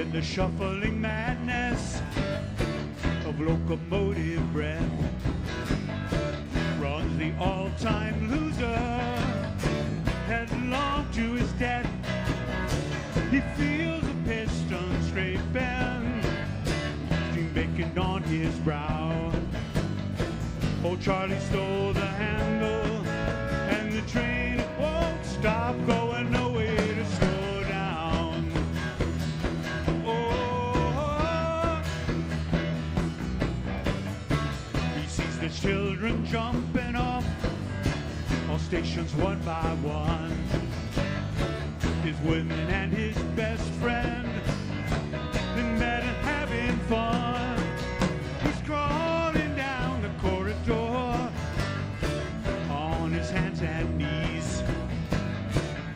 In the shuffling madness of locomotive breath runs the all-time loser headlong to his death. He feels a piston straight bend, steam baking on his brow. Old Charlie stole the handle, and the train won't stop going nowhere to slow down. Oh, he sees the children jumping off all stations one by one. His women and his best friend in bed and having fun. He's crawling down the corridor on his hands and knees.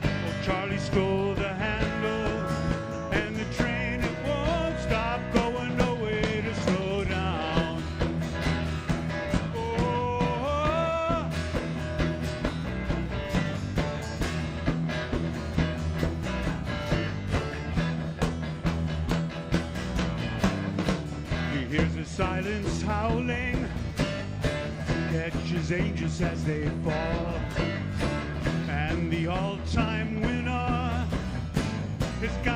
Oh, Charlie stole the handle, and the train it won't stop going nowhere to slow down. Oh, he hears the silence howling, catches angels as they fall, and the all-time winner has got